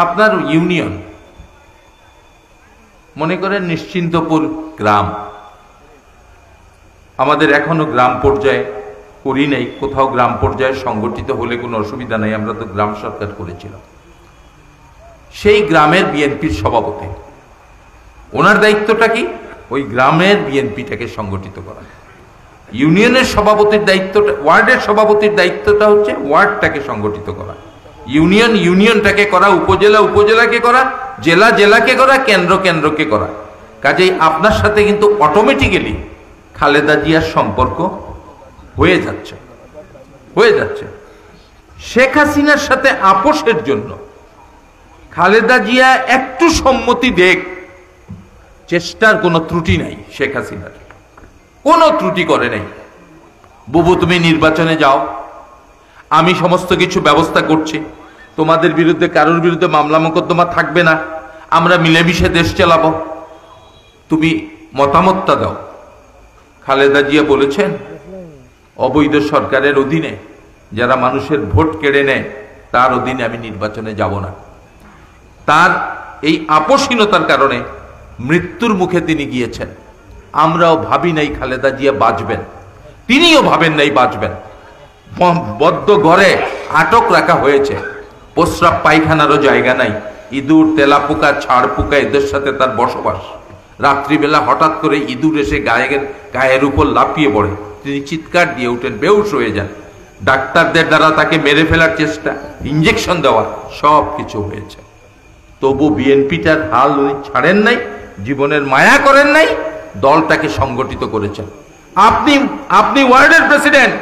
আপনার ইউনিয়ন, মনে করেন নিশ্চিন্তপুর গ্রাম, আমাদের এখনো গ্রাম পর্যায়ে করি নাই, কোথাও গ্রাম পর্যায়ে সংগঠিত হলে কোনো অসুবিধা নাই, আমরা তো গ্রাম সরকার করেছিলাম। সেই গ্রামের বিএনপির সভাপতি, ওনার দায়িত্বটা কি? ওই গ্রামের বিএনপিটাকে সংগঠিত করা। ইউনিয়নের সভাপতির দায়িত্বটা, ওয়ার্ডের সভাপতির দায়িত্বটা হচ্ছে ওয়ার্ডটাকে সংগঠিত করা, ইউনিয়নটাকে করা, উপজেলা উপজেলাকে করা, জেলা জেলাকে করা, কেন্দ্র কেন্দ্রকে করা। কাজেই আপনার সাথে কিন্তু অটোমেটিক্যালি খালেদা জিয়ার সম্পর্ক হয়ে যাচ্ছে। শেখ হাসিনার সাথে আপোষের জন্য খালেদা জিয়া একটু সম্মতি দেখ, চেষ্টার কোনো ত্রুটি নাই, শেখ হাসিনার কোনো ত্রুটি করে নাই। বুবু তুমি নির্বাচনে যাও, আমি সমস্ত কিছু ব্যবস্থা করছি, তোমাদের বিরুদ্ধে কারোর বিরুদ্ধে মামলা মোকদ্দমা থাকবে না, আমরা মিলেমিশে দেশ চালাবো, তুমি মতামতটা দাও। খালেদা জিয়া বলেছেন অবৈধ সরকারের অধীনে যারা মানুষের ভোট কেড়ে নেয় তার অধীনে আমি নির্বাচনে যাব না। তার এই আপোষহীনতার কারণে মৃত্যুর মুখে তিনি গিয়েছেন। আমরাও ভাবি নাই খালেদা জিয়া বাঁচবেন, তিনিও ভাবেন নাই বাঁচবেন। বদ্ধ ঘরে আটক রাখা হয়েছে, প্রস্রাব পায়খানারও জায়গা নাই, ইঁদুর তেলাপোকা ছাড় পোকা এদের সাথে তার বসবাস। রাত্রিবেলা হঠাৎ করে ইঁদুর এসে গায়ের উপর লাফিয়ে পড়ে, তিনি চিৎকার দিয়ে উঠেন, বেহুশ হয়ে যান। ডাক্তারদের দ্বারা তাকে মেরে ফেলার চেষ্টা, ইঞ্জেকশন দেওয়া, সব কিছু হয়েছে। তবু বিএনপিটার হাল উনি ছাড়েন নাই, জীবনের মায়া করেন নাই, দলটাকে সংগঠিত করেছেন। আপনি ওয়ার্ডের প্রেসিডেন্ট,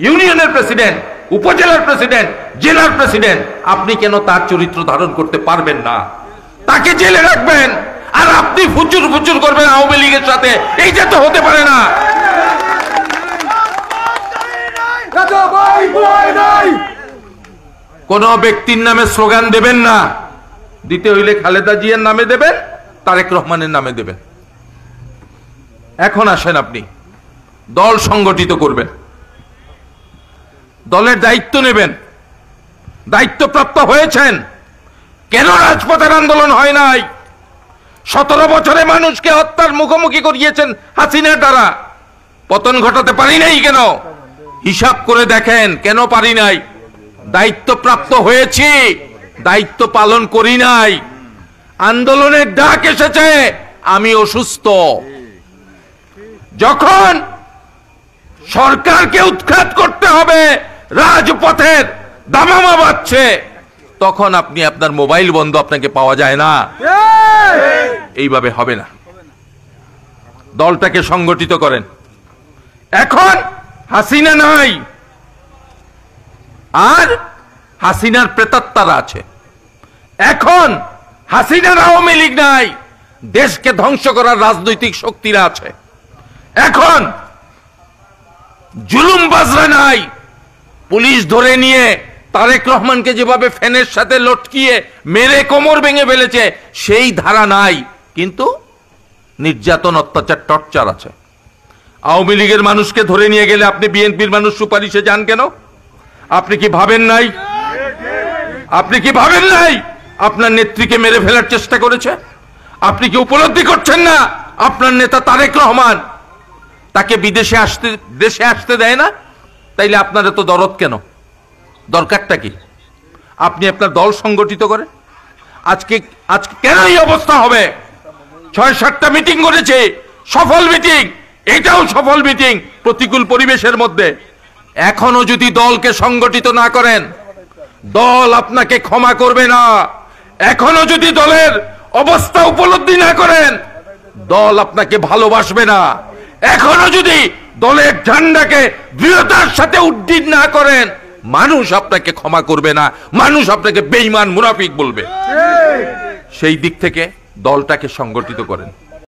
ইউনিয়নের প্রেসিডেন্ট, উপজেলার প্রেসিডেন্ট, জেলার প্রেসিডেন্ট, আপনি কেন তার চরিত্র ধারণ করতে পারবেন না? তাকে জেলে রাখবেন আর আপনি ফুচুর ফুচুর করবেন আওয়ামী লীগের সাথে, এইটা তো হতে পারে না। কোন ব্যক্তির নামে স্লোগান দেবেন না, দিতে হইলে খালেদা জিয়ার নামে দেবেন, তারেক রহমানের নামে দেবেন। এখন আসেন, আপনি দল সংগঠিত করবেন, দলের দায়িত্ব নেবেন, দায়িত্বপ্রাপ্ত হয়েছেন। কেন রাজপথের আন্দোলন হয় নাই? 17 বছরে মানুষকে হত্যার মুখোমুখি করিয়েছেন হাসিনার দ্বারা, পতন ঘটাতে পারি নাই কেন? হিসাব করে দেখেন, কেন পারি নাই? দায়িত্বপ্রাপ্ত হয়েছি, দায়িত্ব পালন করি নাই। আন্দোলনের ডাক এসেছে, আমি অসুস্থ। যখন সরকারকে উৎখাত করতে হবে, রাজপথের দামামা বাজছে, তখন আপনি আপনার মোবাইল বন্ধ, আপনাকে পাওয়া যায় না। এইভাবে হবে না, দলটাকে সংগঠিত করেন। এখন হাসিনা নাই, আর হাসিনার প্রেতাত্মারা আছে। এখন হাসিনার আওয়ামী লীগ নাই, দেশকে ধ্বংস করার রাজনৈতিক শক্তিরা আছে। এখন জুলুমবাজরা নাই, পুলিশ ধরে নিয়ে তারেক রহমানকে যেভাবে ফ্যানের সাথে লটকিয়ে মেরে কোমর ভেঙে ফেলেছে, সেই ধারা নাই, কিন্তু নির্যাতন, অত্যাচার, টর্চার আছে। আওয়ামী লীগের মানুষকে ধরে নিয়ে গেলে আপনি বিএনপির মানুষ সুপারিশে যান কেন? আপনি কি ভাবেন নাই? আপনি কি ভাবেন নাই আপনার নেত্রীকে মেরে ফেলার চেষ্টা করেছে? আপনি কি উপলব্ধি করছেন না আপনার নেতা তারেক রহমান তাকে দেশে আসতে দেয় না? তাইলে আপনার এত দরদ কেন? দরকারটা কি? আপনি আপনার দল সংগঠিত করেন। আজকে কেন এই অবস্থা হবে? 6-7টা মিটিং করেছে, সফল মিটিং, এটাও সফল মিটিং প্রতিকূল পরিবেশের মধ্যে। এখনো যদি দলকে সংগঠিত না করেন, দল আপনাকে ক্ষমা করবে না। এখনো যদি দলের অবস্থা উপলব্ধি না করেন, দল আপনাকে ভালোবাসবে না। এখনো যদি দলের ঝান্ডাকে দৃঢ়তার সাথে উড্ডীন না করেন, মানুষ আপনাকে ক্ষমা করবে না, মানুষ আপনাকে বেঈমান মুনাফিক বলবে। সেই দিক থেকে দলটাকে সংগঠিত করেন।